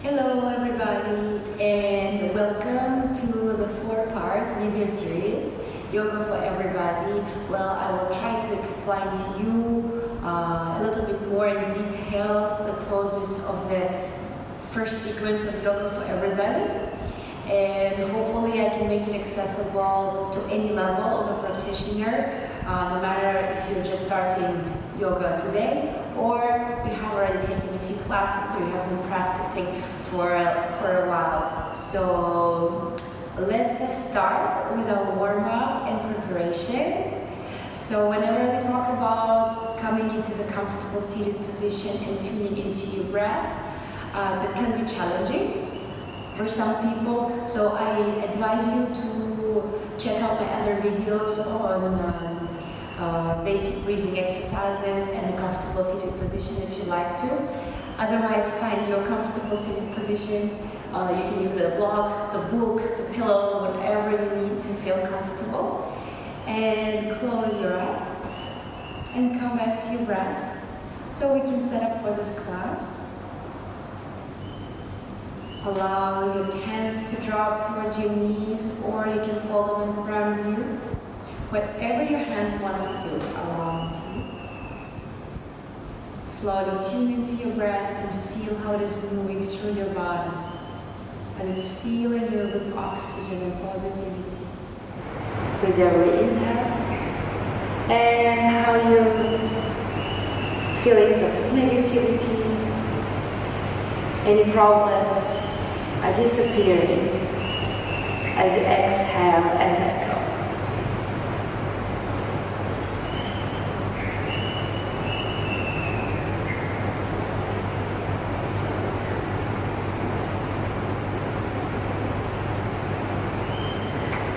Hello everybody, and welcome to the 4-part video series, Yoga for Everybody. Well, I will try to explain to you a little bit more in details the poses of the first sequence of Yoga for Everybody, and hopefully I can make it accessible to any level of a practitioner, no matter if you're just starting yoga today or you have already taken a few classes or you have been practicing for a while. So let's start with our warm-up and preparation. So whenever we talk about coming into the comfortable seated position and tuning into your breath, that can be challenging for some people. So I advise you to check out my other videos on basic breathing exercises and a comfortable seated position if you like to. Otherwise, find your comfortable seated position. You can use the blocks, the books, the pillows, whatever you need to feel comfortable. And close your eyes and come back to your breath so we can set up for this class. Allow your hands to drop towards your knees, or you can fold them in front of you. Whatever your hands want to do, allow them to. Slowly tune into your breath and feel how it is moving through your body. And it's filling you with oxygen and positivity. With every inhale, and how your feelings of negativity, any problems are disappearing as you exhale and let go.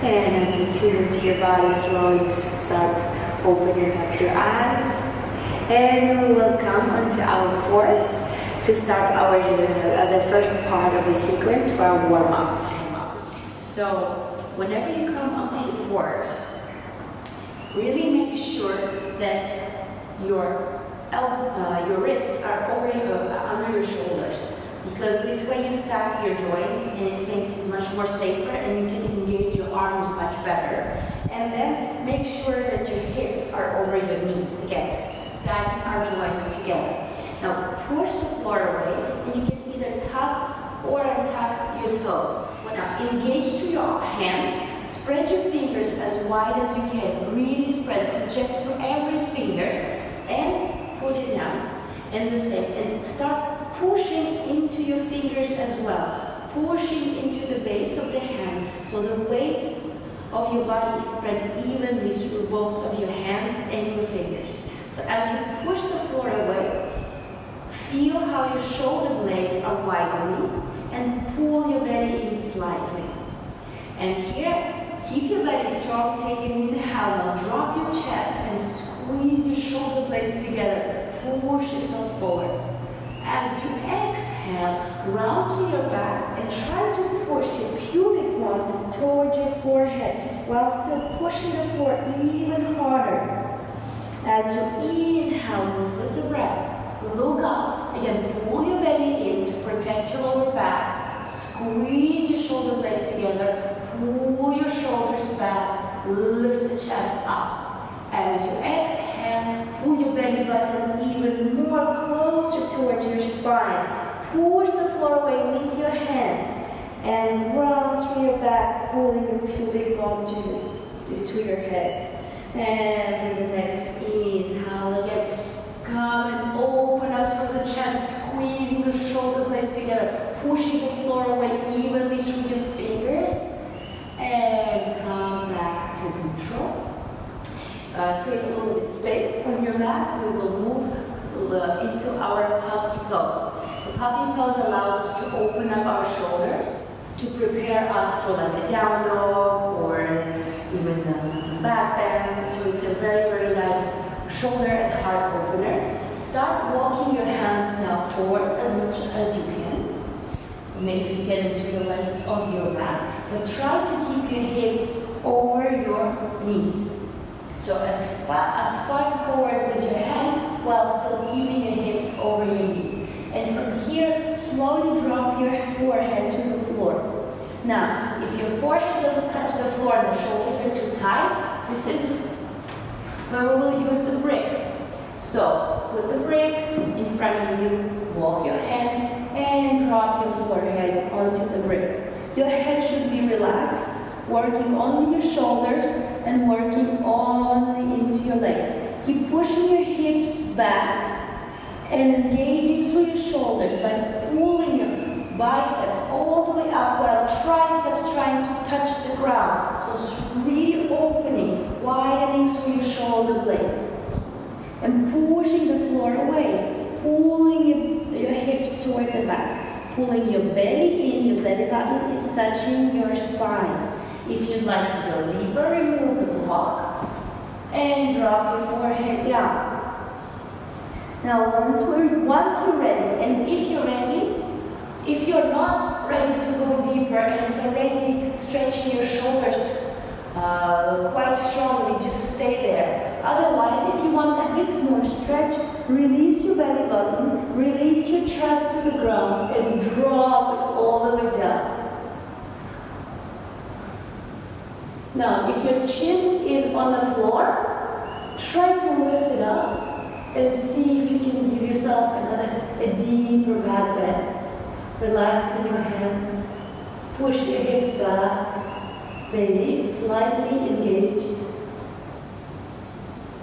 And as you tune into your body, slowly start opening up your eyes. And we will come onto our fourth to start our as a first part of the sequence for our warm-up. So whenever you come onto your fourth, really make sure that your wrists are under your shoulders. Because this way you stack your joints and it makes it much more safer and you can engage your arms much better. And then make sure that your hips are over your knees. Again, so stacking our joints together. Now push the floor away and you can either tuck or untuck your toes. Now engage through your hands, spread your fingers as wide as you can. Really spread, project through every finger and put it down. And the same, and start pushing into your fingers as well, pushing into the base of the hand, so the weight of your body is spread evenly through both of your hands and your fingers. So as you push the floor away, feel how your shoulder blades are widening and pull your belly in slightly. And here, keep your belly strong, take an inhale, now drop your chest and squeeze your shoulder blades together, push yourself forward. As you exhale, round through your back and try to push your pubic bone towards your forehead while still pushing the floor even harder. As you inhale, move with the breath. Look up. Again, pull your belly in to protect your lower back. Squeeze your shoulder blades together. Pull your shoulders back. Lift the chest up. As you exhale, pull your belly button even more closer towards your spine. Push the floor away with your hands and round through your back, pulling your pubic bone to your head. And with the next inhale again, come and open up through the chest, squeezing the shoulder blades together, pushing the floor away evenly through your fingers, and come back to control. Create a little bit of space on your mat. We will move into our puppy pose. The puppy pose allows us to open up our shoulders to prepare us for like a down dog or even some back bends. So it's a very, very nice shoulder and heart opener. Start walking your hands now forward as much as you can. Maybe if you can into the length of your mat, but try to keep your hips over your knees. So as far forward with your hands while still keeping your hips over your knees. And from here, slowly drop your forehead to the floor. Now, if your forehead doesn't touch the floor and the shoulders are too tight, this is where we will use the brick. So, put the brick in front of you, walk your hands, and drop your forehead onto the brick. Your head should be relaxed, working only your shoulders and working only into your legs. Keep pushing your hips back and engaging through your shoulders by pulling your biceps all the way up while triceps trying to touch the ground. So it's really opening, widening through your shoulder blades. And pushing the floor away, pulling your hips toward the back, pulling your belly in, your belly button is touching your spine. If you'd like to go deeper, remove the block and drop your forehead down. Now once you're ready, and if you're not ready to go deeper and it's already stretching your shoulders quite strongly, just stay there. Otherwise, if you want a bit more stretch, release your belly button, release your chest to the ground, and drop it all the way down. Now, if your chin is on the floor, try to lift it up and see if you can give yourself a deeper back bend. Relaxing your hands, push your hips back, belly slightly engaged.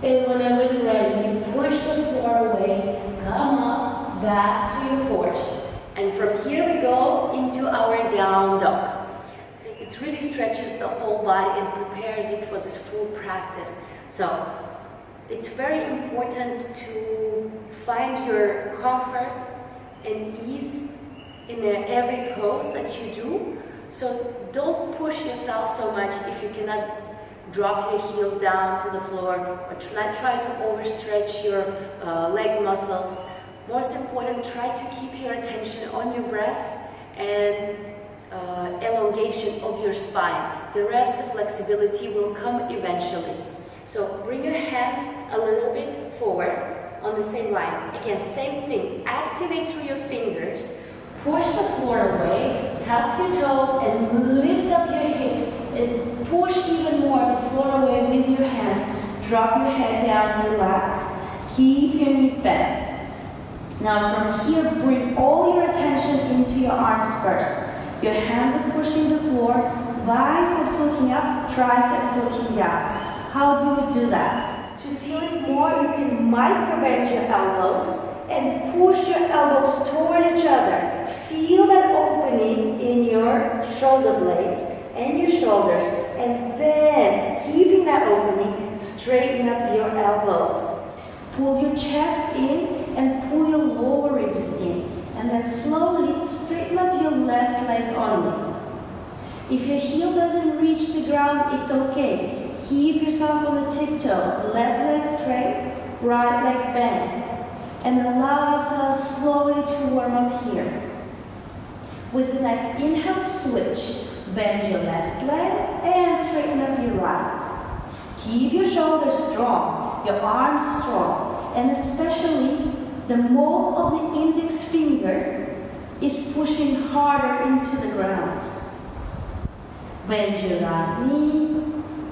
And whenever you're ready, push the floor away, come up, back to your force. And from here we go into our down dog. It really stretches the whole body and prepares it for this full practice. So it's very important to find your comfort and ease in every pose that you do. So don't push yourself so much if you cannot drop your heels down to the floor or try to overstretch your leg muscles. Most important, try to keep your attention on your breath and elongation of your spine. The rest, the flexibility will come eventually. So bring your hands a little bit forward on the same line. Again, same thing. Activate through your fingers. Push the floor away, tap your toes and lift up your hips and push even more the floor away with your hands. Drop your head down, relax. Keep your knees bent. Now from here, bring all your attention into your arms first. Your hands are pushing the floor, biceps looking up, triceps looking down. How do we do that? To feel it more, you can micro bend your elbows and push your elbows toward each other. Feel that opening in your shoulder blades and your shoulders, and then, keeping that opening, straighten up your elbows. Pull your chest in and pull your lower ribs in, and then slowly straighten up your left leg only. If your heel doesn't reach the ground, it's okay. Keep yourself on the tiptoes, left leg straight, right leg bend. And allow yourself slowly to warm up here. With the next inhale, switch. Bend your left leg and straighten up your right. Keep your shoulders strong, your arms strong, and especially the mold of the index finger is pushing harder into the ground. Bend your right knee.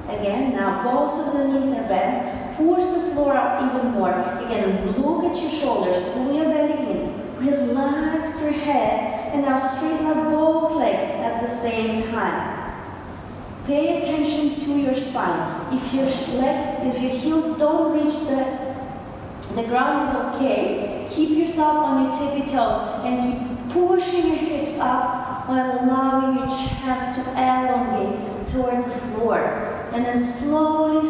Again, now both of the knees are bent. Push the floor up even more. Again, look at your shoulders, pull your belly in, relax your head, and now straighten up both legs at the same time. Pay attention to your spine. If your heels don't reach the ground is okay. Keep yourself on your tippy toes and keep pushing your hips up while allowing your chest to elongate toward the floor. And then slowly,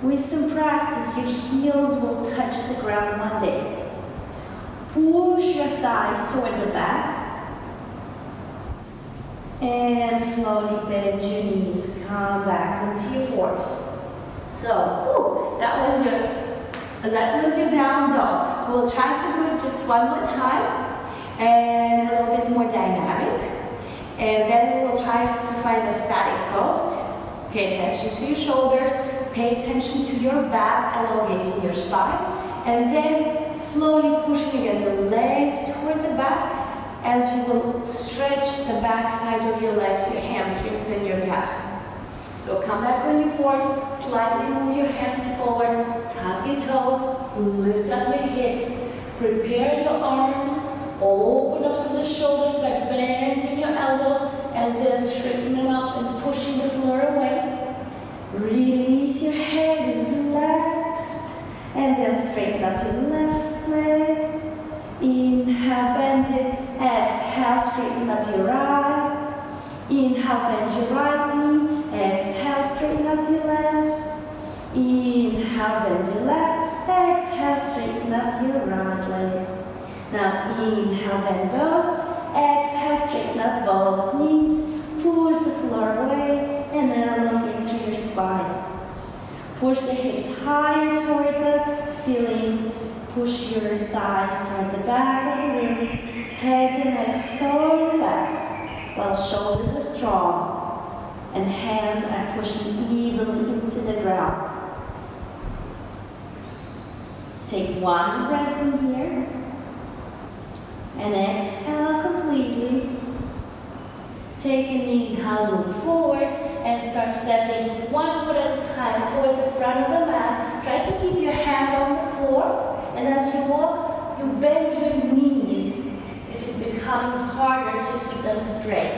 with some practice, your heels will touch the ground one day. Push your thighs toward the back. And slowly bend your knees. Come back into your force. So, that was your down dog. We'll try to do it just one more time. And a little bit more dynamic. And then we will try to find a static pose. Pay attention to your shoulders. Pay attention to your back, elongating your spine. And then slowly pushing again the legs toward the back as you will stretch the back side of your legs, your hamstrings and your calves. So come back on your fours, slightly move your hands forward, tap your toes, lift up your hips, prepare your arms, open up to the shoulders by bending your elbows and then straighten them up and pushing the floor away. Release your head, is relaxed, and then straighten up your left leg. Inhale, bend it. Exhale, straighten up your right. Inhale, bend your right knee. Exhale, straighten up your left. Inhale, bend your left. Exhale, straighten up your right leg. Now inhale, bend both. Exhale, straighten up both knees. Push the floor away and elongate through your spine. Push the hips higher toward the ceiling. Push your thighs toward the back of the room. Head and neck so relaxed while shoulders are strong and hands are pushing evenly into the ground. Take one breath in here and exhale completely. Take an inhale, look forward and start stepping one foot at a time toward the front of the mat. Try to keep your hands on the floor. And as you walk, you bend your knees if it's becoming harder to keep them straight.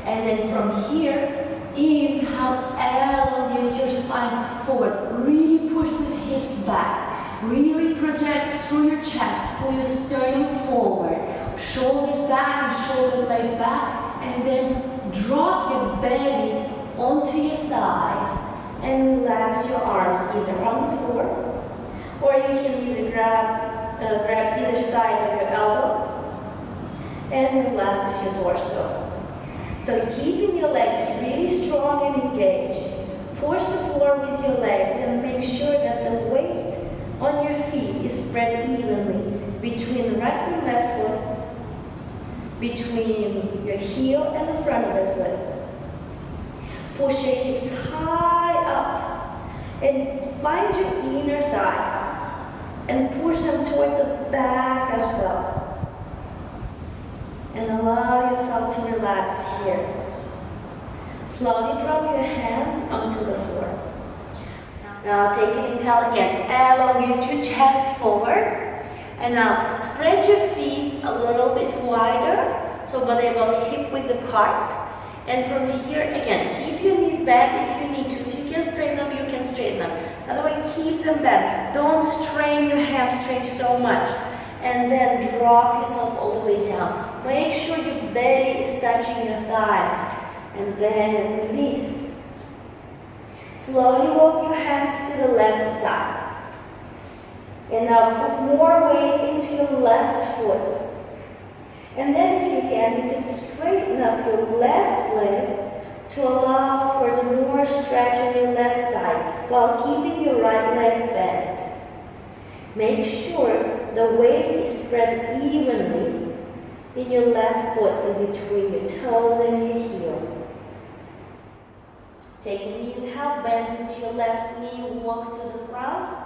And then from here, inhale, elongate your spine forward. Really push the hips back. Really project through your chest. Pull your sternum forward. Shoulders back and shoulder blades back. And then drop your belly onto your thighs and relax your arms either on the floor or you can either grab either side of your elbow and relax your torso. So keeping your legs really strong and engaged. Push the floor with your legs and make sure that the weight on your feet is spread evenly between the right and left foot, between your heel and the front of the foot. Push your hips high up and find your inner thighs and push them toward the back as well. And allow yourself to relax here. Slowly drop your hands onto the floor. Now take an inhale again. Elongate your chest forward. And now spread your feet a little bit wider so they will hip width apart. And from here, again, keep your knees bent if you need to. If you can straighten them, you can straighten them. Otherwise, keep them bent. Don't strain your hamstrings so much. And then drop yourself all the way down. Make sure your belly is touching your thighs. And then release. Slowly walk your hands to the left side. And now put more weight into your left foot. And then if you can straighten up your left leg to allow for the more stretch on your left side while keeping your right leg bent. Make sure the weight is spread evenly in your left foot in between your toes and your heel. Take an inhale, bend into your left knee, walk to the front.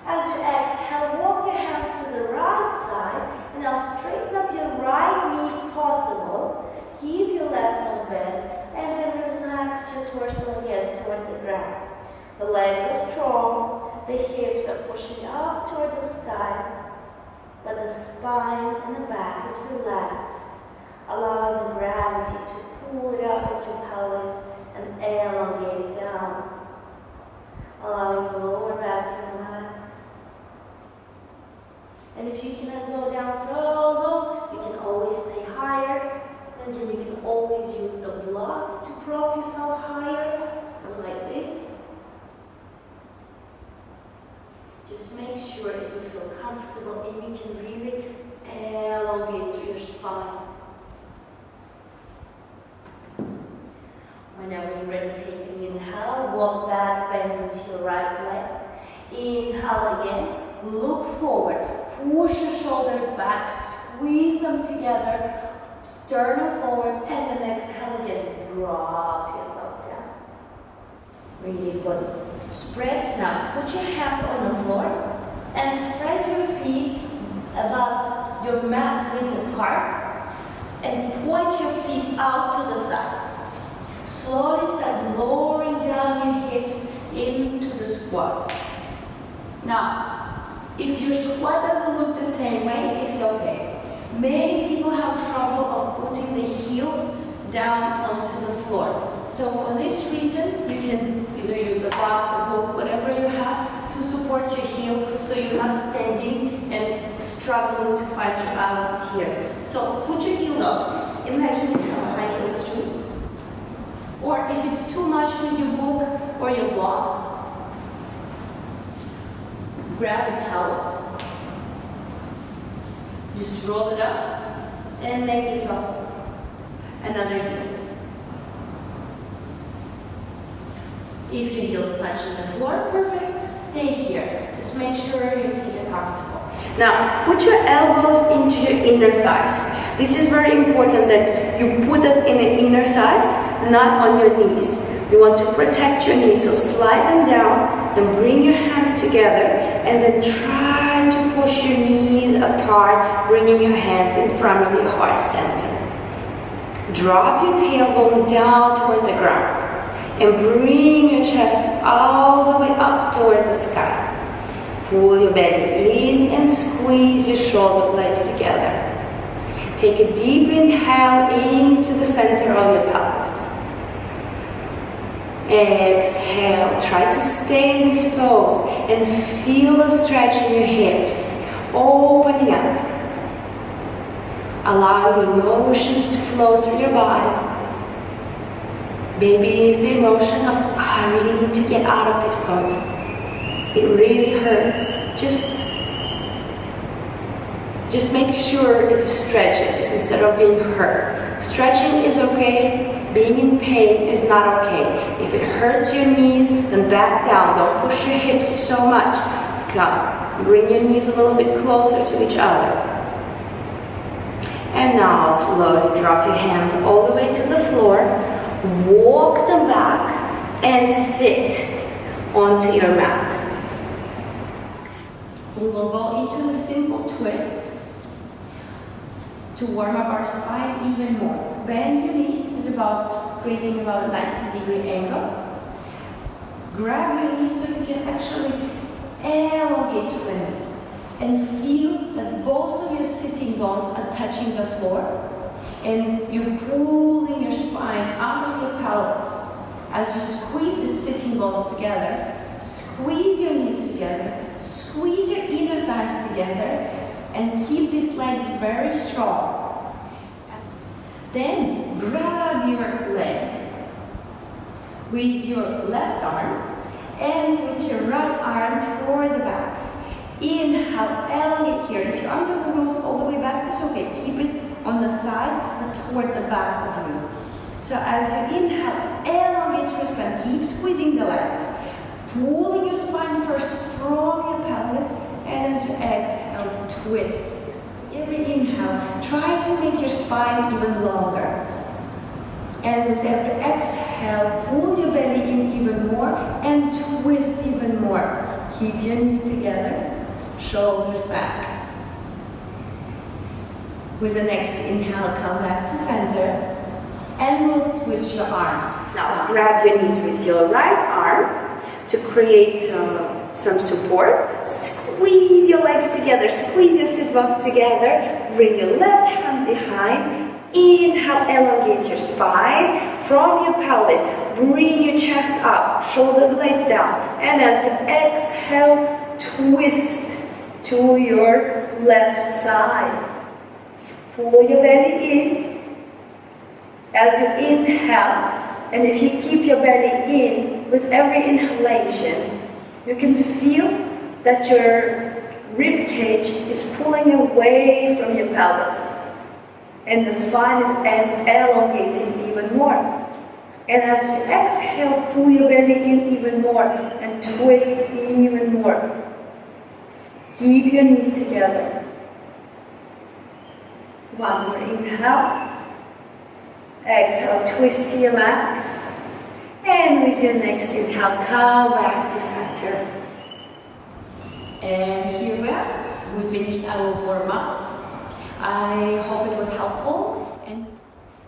As you exhale, walk your hands to the right side and now straighten up your right knee if possible. Keep your left knee bent and then relax your torso again toward the ground. The legs are strong, the hips are pushing up toward the sky, but the spine and the back is relaxed, allowing the gravity to pull it up with your pelvis and elongate it down, allowing your lower back to relax. And if you cannot go down so low, you can always stay higher. And then you can always use the block to prop yourself higher, like this. Just make sure that you feel comfortable and you can really elongate through your spine. Whenever you're ready, take an inhale, walk back, bend into your right leg. Inhale again, look forward, push your shoulders back, squeeze them together, sternum forward, and then exhale again, drop yourself down. Really good. Spread, now put your hands on the floor and spread your feet about your mat width apart, and point your feet out to the side. Slowly start lowering down your hips into the squat. Now, if your squat doesn't look the same way, it's okay. Many people have trouble of putting the heels down onto the floor. So for this reason, you can either use the block, the hook, whatever you have to support your heel so you're not standing and struggling to find your balance here. So put your heels up. Imagine you have high heel shoes. Or if it's too much with your book or your block, grab a towel, just roll it up and make yourself another heel. If your heels touching the floor, perfect, stay here. Just make sure your feet are comfortable. Now, put your elbows into your inner thighs. This is very important that you put it in the inner thighs, not on your knees. You want to protect your knees, so slide them down and bring your hands together and then try to push your knees apart, bringing your hands in front of your heart center. Drop your tailbone down toward the ground and bring your chest all the way up toward the sky. Pull your belly in and squeeze your shoulder blades together. Take a deep inhale into the center of your pelvis. Exhale, try to stay in this pose and feel the stretch in your hips, opening up. Allow the emotions to flow through your body. Maybe it's the emotion of, I really need to get out of this pose. It really hurts. Just make sure it stretches instead of being hurt. Stretching is okay. Being in pain is not okay. If it hurts your knees, then back down. Don't push your hips so much. Come. Bring your knees a little bit closer to each other. And now slowly drop your hands all the way to the floor. Walk them back and sit onto your mat. We will go into a simple twist to warm up our spine even more. Bend your knees creating about a 90-degree angle. Grab your knees so you can actually elongate through the knees and feel that both of your sitting bones are touching the floor and you're pulling your spine out of your pelvis. As you squeeze the sitting bones together, squeeze your knees together, squeeze your inner thighs together, and keep these legs very strong. Then grab your legs with your left arm and with your right arm toward the back. Inhale, elongate here. If your arm doesn't go all the way back, it's okay. Keep it on the side but toward the back of you. So as you inhale, elongate your spine. Keep squeezing the legs. Pulling your spine first from your pelvis, and as you exhale, twist. Every inhale, try to make your spine even longer. And with every exhale, pull your belly in even more and twist even more. Keep your knees together, shoulders back. With the next inhale, come back to center, and we'll switch your arms. Now, grab your knees with your right arm to create some support. Squeeze your legs together, squeeze your sit bones together. Bring your left hand behind. Inhale, elongate your spine from your pelvis. Bring your chest up, shoulder blades down. And as you exhale, twist to your left side. Pull your belly in. As you inhale, and if you keep your belly in with every inhalation, you can feel that your rib cage is pulling away from your pelvis. And the spine is elongating even more. And as you exhale, pull your belly in even more and twist even more. Keep your knees together. One more inhale. Exhale, twist to your max. And with your next inhale, come back to center. And here we are. we finished our warm-up. I hope it was helpful,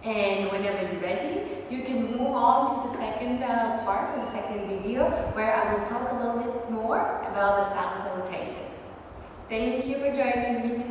and whenever you're ready, you can move on to the second part, the second video, where I will talk a little bit more about the sound salutation. Thank you for joining me